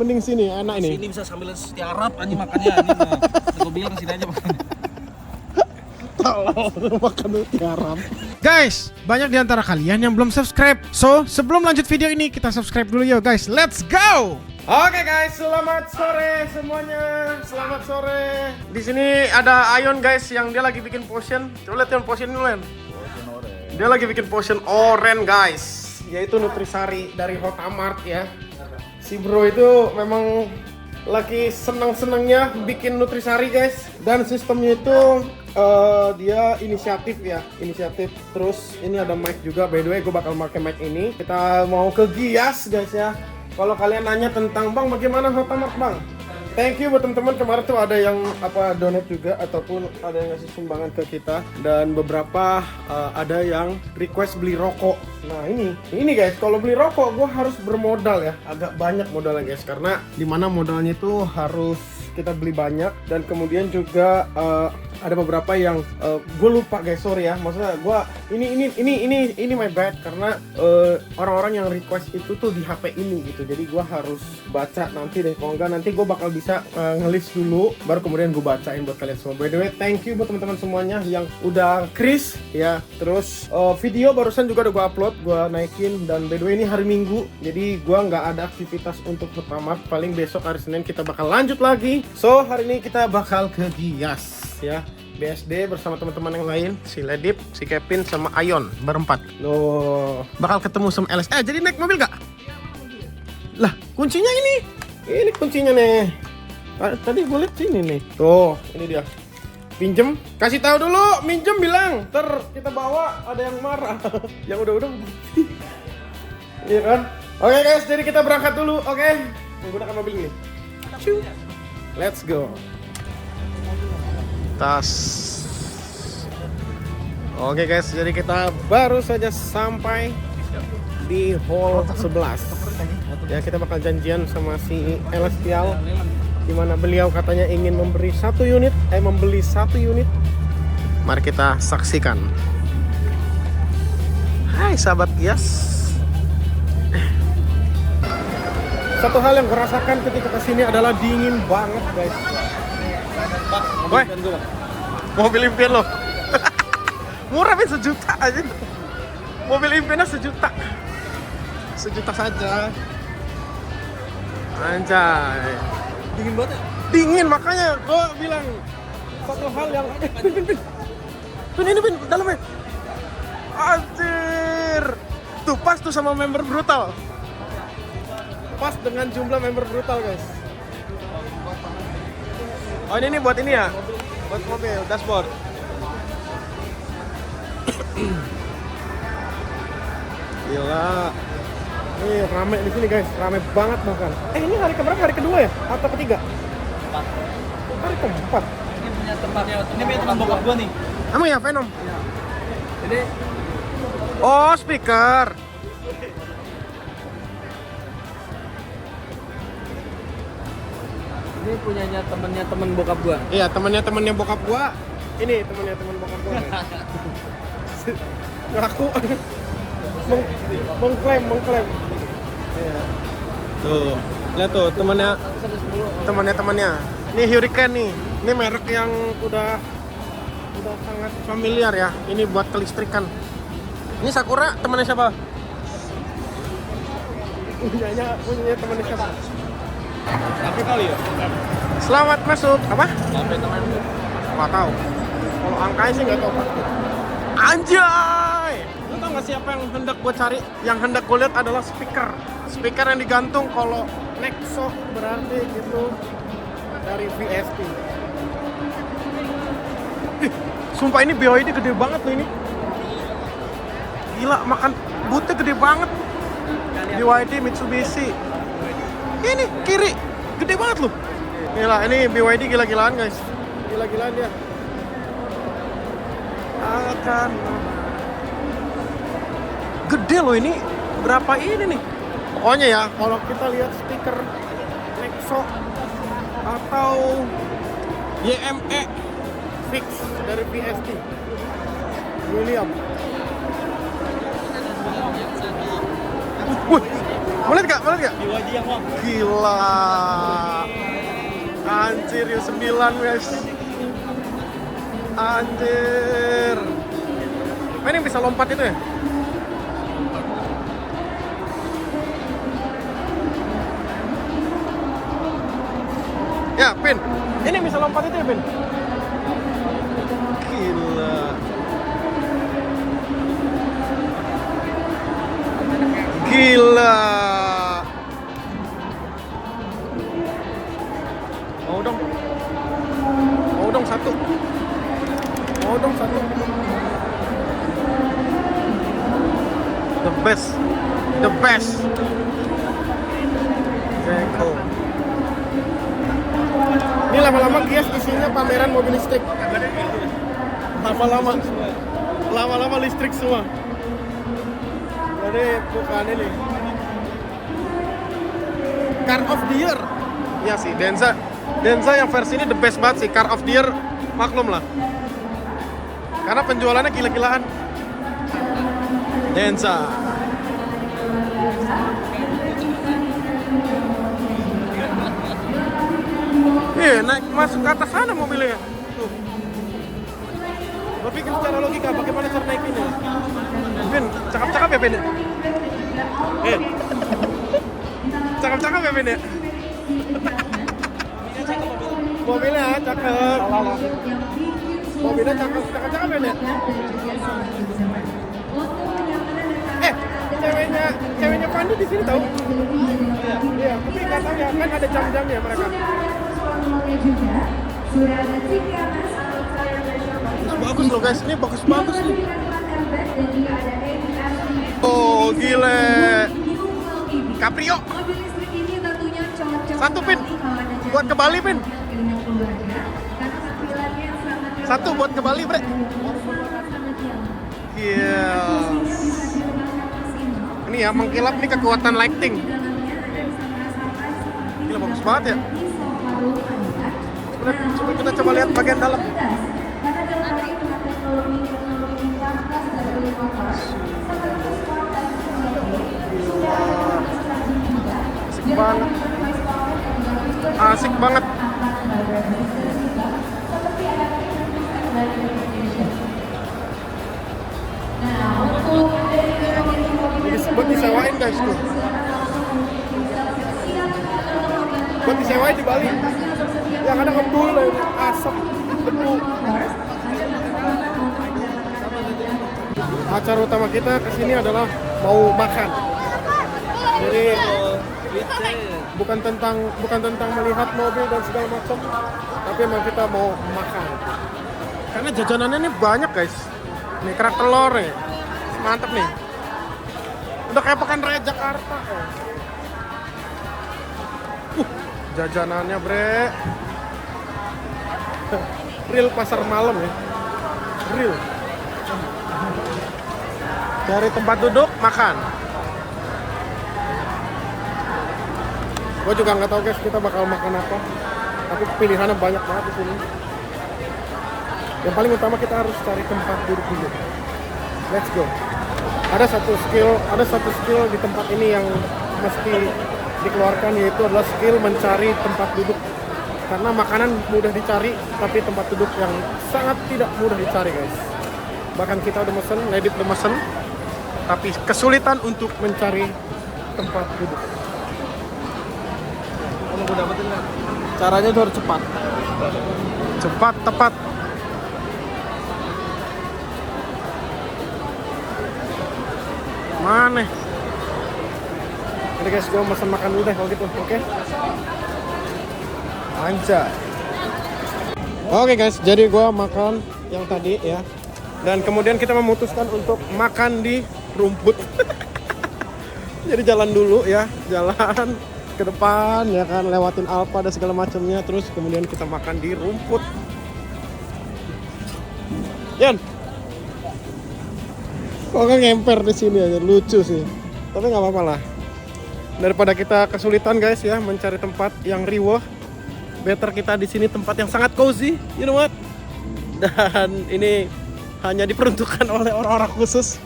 mending sini, enak ini. Sini bisa sambil setiarap anjing makannya anjing. Gue bilang sini aja makan. Tolong makan tiarap. Guys, banyak di antara kalian yang belum subscribe. So, sebelum lanjut video ini, kita subscribe dulu yuk guys. Let's go! Oke guys, selamat sore semuanya. Selamat sore. Di sini ada Ayon guys yang dia lagi bikin potion. Coba lihat yang potion dulu Len. Dia lagi bikin potion oren guys, yaitu nutrisari dari Hotamart ya. Si bro itu memang lagi seneng-senengnya bikin nutrisari guys. Dan sistemnya itu dia inisiatif ya, inisiatif. Terus ini ada mic juga, by the way gue bakal pakai mic ini. Kita mau ke Gias guys ya. Kalau kalian nanya tentang bang bagaimana Hotamart bang, thank you buat teman-teman. Kemarin tuh ada yang donate juga ataupun ada yang ngasih sumbangan ke kita, dan beberapa ada yang request beli rokok. Nah ini guys, kalau beli rokok gue harus bermodal ya, agak banyak modalnya guys, karena dimana modalnya itu harus kita beli banyak, dan kemudian juga ada beberapa yang gue lupa guys, sorry ya, maksudnya gue ini my bad, karena orang-orang yang request itu tuh di HP ini gitu, jadi gue harus baca nanti deh, kalau enggak nanti gue bakal bisa ngelis dulu, baru kemudian gue bacain buat kalian semua. By the way, thank you buat teman-teman semuanya yang udah kris ya. Terus video barusan juga udah gue upload, gue naikin, dan by the way ini hari Minggu, jadi gue nggak ada aktivitas untuk Hotamart. Paling besok hari Senin kita bakal lanjut lagi. So hari ini kita bakal ke Gias ya, BSD bersama teman-teman yang lain, si Ledip, si Kevin, sama Ayon, berempat. Loh, bakal ketemu sama LS. Jadi naik mobil gak? Lah, kuncinya ini kuncinya nih. Tadi gue liat sini nih. Tuh, ini dia. Pinjem, kasih tahu dulu, minjem bilang. Ntar kita bawa, ada yang marah. Yang udah. Iya kan? Oke guys, jadi kita berangkat dulu, oke? Menggunakan mobil ini. Let's go. Tas. Oke guys, jadi kita baru saja sampai di hall 11. Ya, kita bakal janjian sama si Elestial, dimana beliau katanya ingin membeli satu unit. Mari kita saksikan. Hai sahabat Gias. Satu hal yang gue rasakan ketika kesini adalah dingin banget guys. Pak, mobil impian lo. Murah men, 1 juta aja. Mobil impiannya 1 juta. 1 juta saja. Anjay. Dingin banget ya? Dingin, makanya gue bilang satu hal yang Pin, dalamnya. Anjir. Tuh pas tuh sama member brutal. Pas dengan jumlah member brutal guys. Oh ini buat ini ya, buat mobil dashboard. Gila, ini rame di sini guys, rame banget bahkan. Ini hari keberapa? Hari kedua ya? Atau ketiga? Hari keempat. Ini punya tempatnya, ini punya teman bokap gua nih. Kamu ya Venom? Iya. Jadi, oh speaker. ini punyanya teman bokap gua. Iya, temannya bokap gua. Ini temannya teman bokap gua. Ngaku mengklaim. Iya. Tuh, lihat tuh temannya. Ini Hurricane nih. Ini merek yang udah sangat familiar ya. Ini buat kelistrikan. Ini Sakura temannya siapa? Punyanya temannya siapa? Tapi kali ya? Selamat masuk. Apa? Sampai teman gua. Nggak tahu. Kalau angkanya sih nggak tahu pasti. Anjay! Lu tau nggak siapa yang hendak gue cari? Yang hendak gue lihat adalah speaker yang digantung. Kalau Nexo berarti itu dari VST. Sumpah ini BYD gede banget loh ini. Gila, makan bootnya gede banget. BYD Mitsubishi. Ini kiri, gede banget loh. Gila, ini BYD gila-gilaan guys. Gila-gilaan dia. Akan gede loh ini. Berapa ini nih? Pokoknya ya, kalau kita lihat speaker Nexo atau YME fix dari VST William. Wih, mau lihat gak? BYD yang mau. Gila. Rio 9 guys. Anjir. Ini yang bisa lompat itu ya? Ya, Pin. Ini yang bisa lompat itu ya, Pin? Gila. Gila. Mau dong. Mau dong satu. Mau dong satu. The best. The best. Zeko. Ini lama-lama Gias isinya pameran mobil listrik. Lama-lama listrik semua. Jadi bukan ini Car of the Year. Iya sih, Denza yang versi ini the best banget sih. Car of the Year maklum lah, karena penjualannya gila-gilaan. Denza. Iya, naik masuk ke atas sana mobilnya. Tuh. Berpikir secara logika, bagaimana cara naikinnya? Bin, cakep-cakep ya Bin? Cakep-cakep ya Bin ya? Mobilnya cakep. Mobilnya cakep-cakep Bin ya? Ceweknya Pandu di sini tahu? Iya, tapi nggak tahu ya, kan ada jam-jamnya mereka. Bagus loh guys, ini bagus nih. Oh gile. Caprio. Satu Pin. Buat ke Bali Pin. Satu buat ke Bali Bre. Yes. Ini ya mengkilap nih kekuatan lighting. Gila bagus banget ya. Kita coba lihat bagian dalam. Asik banget. Buat disewain guys tuh. Buat disewain di Bali. Yang ada kebul, asap, debu. Acara utama kita kesini adalah mau makan. Jadi bukan tentang melihat mobil dan segala macam, tapi memang kita mau makan. Karena jajanannya ini banyak guys. Nih kerak telur nih, mantep nih. Udah kayak Pekan Raya Jakarta. Jajanannya bre. Real pasar malam ya. Real. Cari tempat duduk makan. Gue juga nggak tahu guys kita bakal makan apa. Tapi pilihannya banyak banget di sini. Yang paling utama kita harus cari tempat duduk dulu. Let's go. Ada satu skill di tempat ini yang mesti dikeluarkan, yaitu adalah skill mencari tempat duduk. Karena makanan mudah dicari, tapi tempat duduk yang sangat tidak mudah dicari guys. Bahkan kita udah mesen, Nedip udah mesen, tapi kesulitan untuk mencari tempat duduk. Kalau gue dapetin kan, caranya itu harus cepat. Cepat, tepat. Mana? Jadi guys, gue mesen makan dulu deh kalau gitu, oke? Anjay. Oke guys, jadi gue makan yang tadi ya. Dan kemudian kita memutuskan untuk makan di rumput. Jadi jalan dulu ya, jalan ke depan ya kan, lewatin Alfa dan segala macamnya, terus kemudian kita makan di rumput. Yan. Kok nggak ngemper di sini aja, lucu sih. Tapi nggak apa-apa lah. Daripada kita kesulitan guys ya mencari tempat yang riweh, better kita di sini tempat yang sangat cozy, you know what? Dan ini hanya diperuntukkan oleh orang-orang khusus.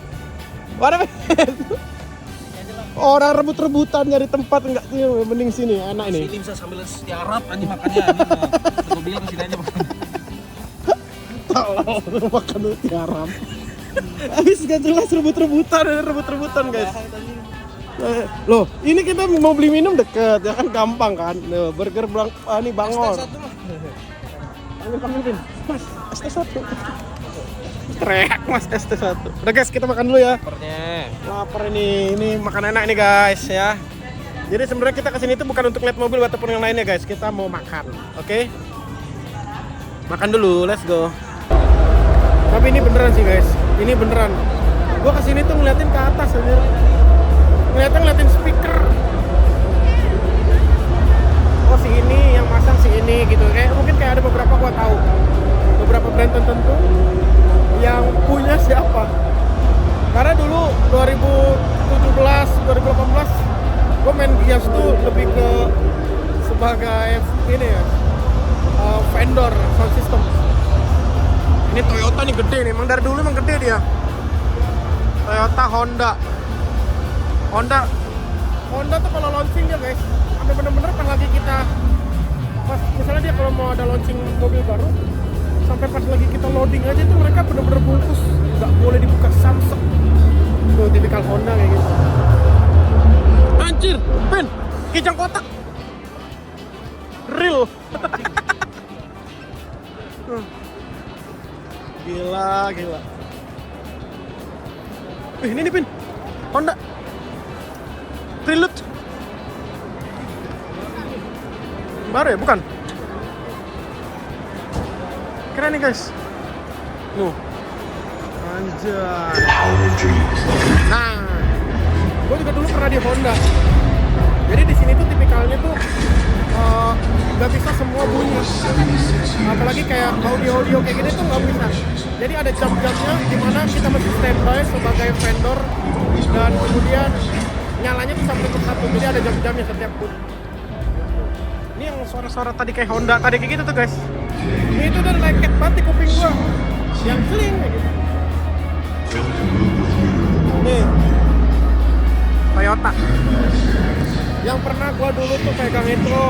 Waduh. Orang rebut-rebutan nyari tempat enggak sih, mending sini, enak ini. Sini bisa sambil tiarap anjing makannya anjing. Gue bilang kesini aja makan. Tolong makan dulu tiarap. Habis gak jelas rebut-rebutan guys. Loh, ini kita mau beli minum deket, ya kan gampang kan. Loh, burger ini Bangor. Panggil Pin. Mas, ST1. Teriak Mas ST1. Udah guys, kita makan dulu ya. Lapar ini makan enak nih guys ya. Jadi sebenarnya kita kesini itu bukan untuk lihat mobil ataupun yang lainnya guys. Kita mau makan, oke? Makan dulu, let's go. Tapi ini beneran sih guys, ini beneran. Gua kesini tuh ngeliatin ke atas aja. Ngeliatin speaker. Oh si ini yang masang si ini gitu. Mungkin kayak ada beberapa gua tahu. Beberapa brand tertentu yang punya siapa. Karena dulu 2017, 2018 gue main Gias tuh lebih ke sebagai ini ya, vendor sound system. Ini Toyota nih gede nih, emang dari dulu emang gede dia. Toyota, Honda tuh kalau launching dia guys, sampai bener-bener pas lagi kita pas misalnya dia kalau mau ada launching mobil baru, sampai pas lagi kita loading aja tuh mereka bener-bener bungkus, nggak boleh dibuka Samsung. Tuh tipikal Honda kayak gitu. Anjir, Pin, kijang kotak. Real. Gila. Ini nih Pin, Honda Prelude. Baru ya, bukan? Keren nih guys. Anjay. Nah, gue juga dulu pernah di Honda. Jadi di sini tuh tipikalnya tuh nggak bisa semua bunyi. Apalagi kayak audio kayak gini tuh nggak bisa. Jadi ada jam-jamnya di mana kita mesti standby sebagai vendor dan kemudian nyalanya tuh satu. Jadi ada jam-jamnya setiap bunyi. Ini yang suara-suara tadi kayak Honda tadi kayak gitu tuh guys. Ini tuh udah lengket banget di kuping gua. Yang seling kayak gitu. Nih Toyota. Yang pernah gua dulu tuh pegang itu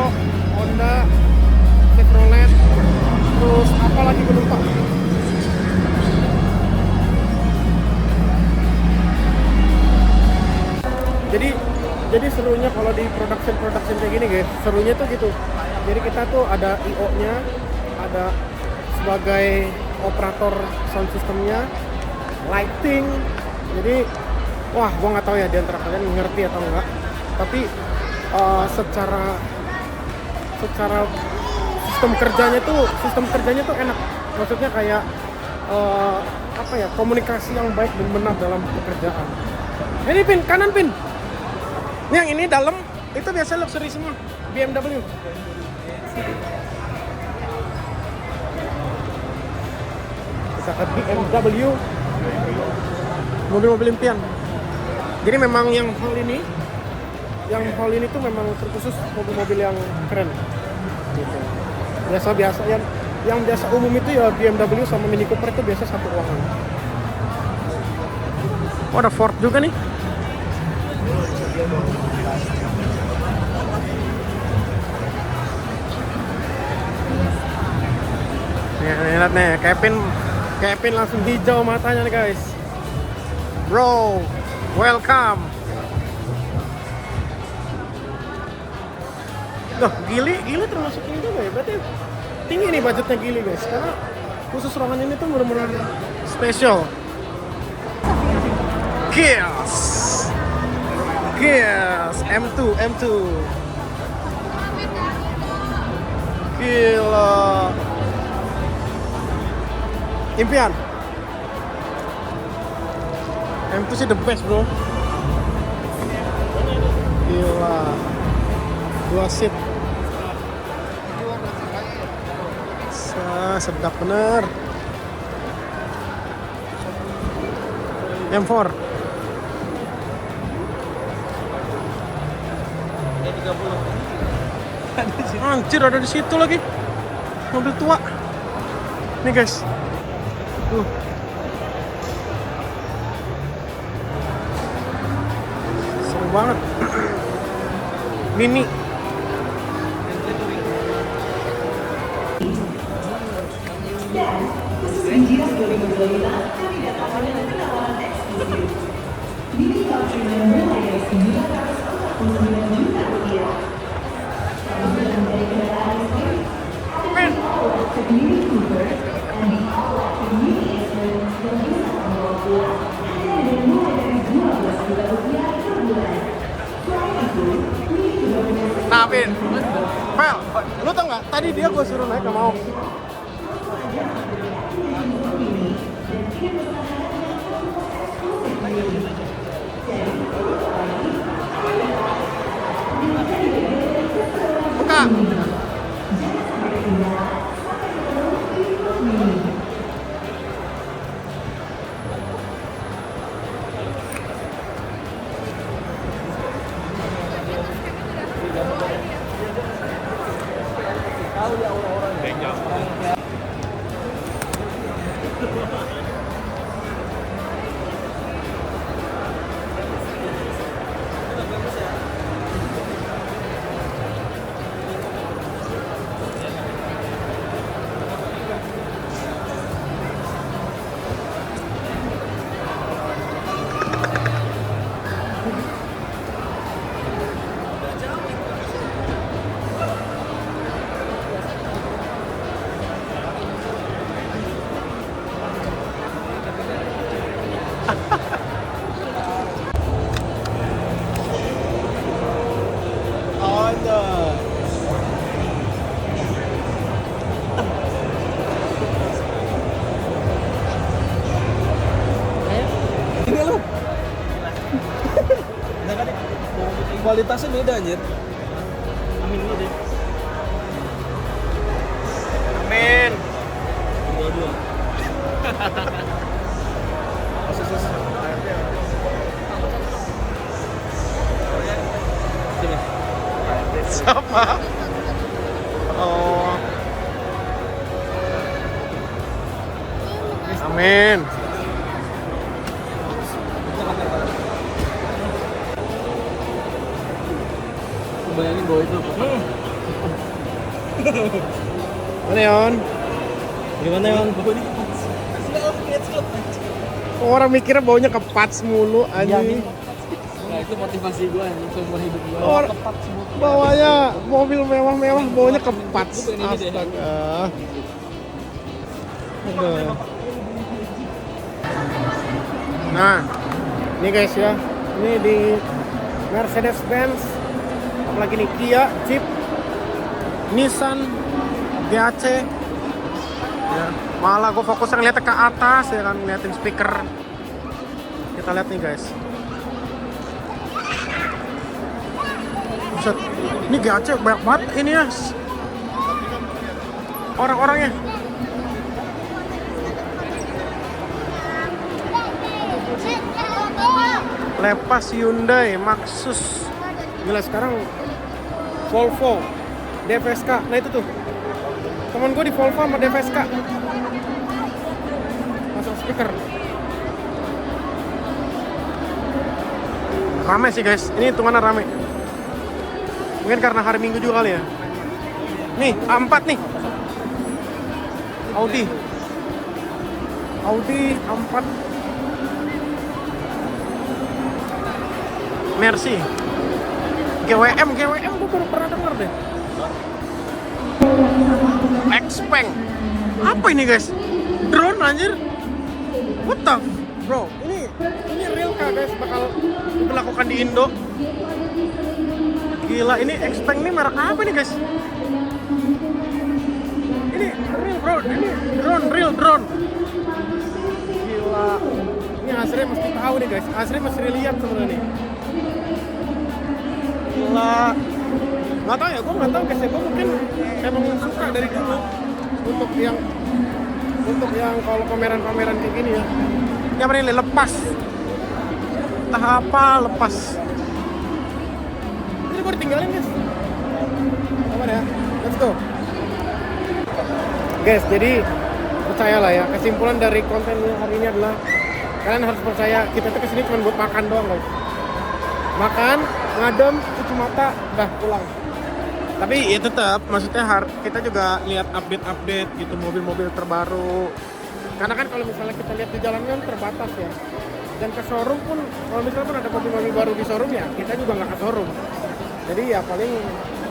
Honda, Chevrolet, terus apa lagi gua lupa. Jadi serunya kalau di production kayak gini guys, serunya tuh gitu. Jadi kita tuh ada IO-nya, ada sebagai operator sound systemnya, lighting. Jadi wah, gua nggak tahu ya di antara kalian ngerti atau enggak. Tapi secara sistem kerjanya tuh enak. Maksudnya kayak apa ya, komunikasi yang baik dan benar dalam pekerjaan. Ini Pin, kanan Pin. Ini yang ini dalam itu biasa luxury semua, BMW. Kita ke BMW, mobil-mobil impian. Jadi memang yang hall ini tuh memang terkhusus mobil-mobil yang keren. Gitu. Biasa yang biasa umum itu ya BMW sama Mini Cooper itu biasa satu ruangan. Oh, ada Ford juga nih. Lihat nih, Kevin langsung hijau matanya nih guys. Bro, welcome. Loh, Gili termasuk ini juga ya, berarti tinggi nih budgetnya Gili guys, karena khusus ruangan ini tuh benar-benar spesial. Gears M2 gila, impian M2 sih the best bro, gila, 2 seat, sedap bener. M4 anjir, ada di situ lagi mobil tua nih guys. Seru banget. Mini. Nah, Vin, Fel, lu tau nggak? Tadi dia gue suruh naik, gak mau. Buka. Ini lu. Kualitasnya beda anjir. Amin dulu deh. Amin. Dua-dua. Sama. Oh. Amin. Bayangin bawa itu. Mana Yon? Gimana Yon? Orang mikirnya baunya kepats mulu anjing. Nah, itu motivasi gue anjing seumur hidup gue. Orang bawanya mobil mewah-mewah baunya kepats. Astaga. Aduh. Nah, ini guys ya. Ini di Mercedes-Benz, apalagi nih Kia, Jeep, Nissan, GAC. Ya, malah gue fokus ngeliatnya ke atas ya kan, ngeliatin speaker. Kita lihat nih guys. Buset, ini GAC banyak banget ini ya. Orang-orangnya. Lepas Hyundai, Maxus. Gila sekarang Volvo, DFSK. Nah itu tuh. Temen gue di Volvo sama DFSK. Masuk speaker. Rame sih guys. Ini hitungannya rame. Mungkin karena hari Minggu juga kali ya. Nih, A4 nih. Audi A4. Mercy, GWM gue baru pernah denger deh. Xpeng, apa ini guys? Drone anjir? What the bro? Ini real kah guys? Bakal diberlakukan di Indo? Gila, ini Xpeng ini merek apa nih guys? Ini real bro, ini real drone. Gila, ini Asri mesti tahu nih guys. Asri mesti lihat sebenarnya nih. Gila, nggak tahu ya, gue nggak tahu guys ya, gue mungkin emang suka dari dulu untuk yang kalau pameran kayak gini ya. Yang ini lepas, entah apa lepas. Ini gue ditinggalin guys. Apa ya? Let's go. Guys, jadi percayalah ya, kesimpulan dari konten hari ini adalah kalian harus percaya kita tuh kesini cuma buat makan doang guys. makan, ngadem, cuci mata, udah pulang. Tapi ya tetap, maksudnya kita juga lihat update-update gitu mobil-mobil terbaru. Karena kan kalau misalnya kita lihat di jalan kan terbatas ya. Dan ke showroom pun, kalau misalnya pun ada mobil-mobil baru di showroom ya, kita juga nggak ke showroom. Jadi ya paling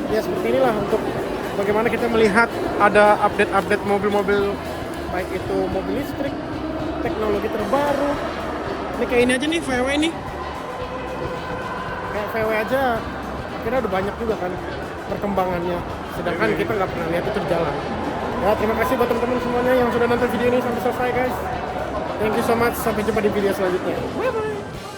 ya seperti inilah untuk bagaimana kita melihat ada update-update mobil-mobil, baik itu mobil listrik, teknologi terbaru. Ini kayak ini aja nih, VW nih. Kayak VW aja, akhirnya udah banyak juga kan perkembangannya. Sedangkan kita nggak pernah lihat itu di jalan. Ya, terima kasih buat teman-teman semuanya yang sudah nonton video ini sampai selesai guys. Thank you so much, sampai jumpa di video selanjutnya. Bye bye.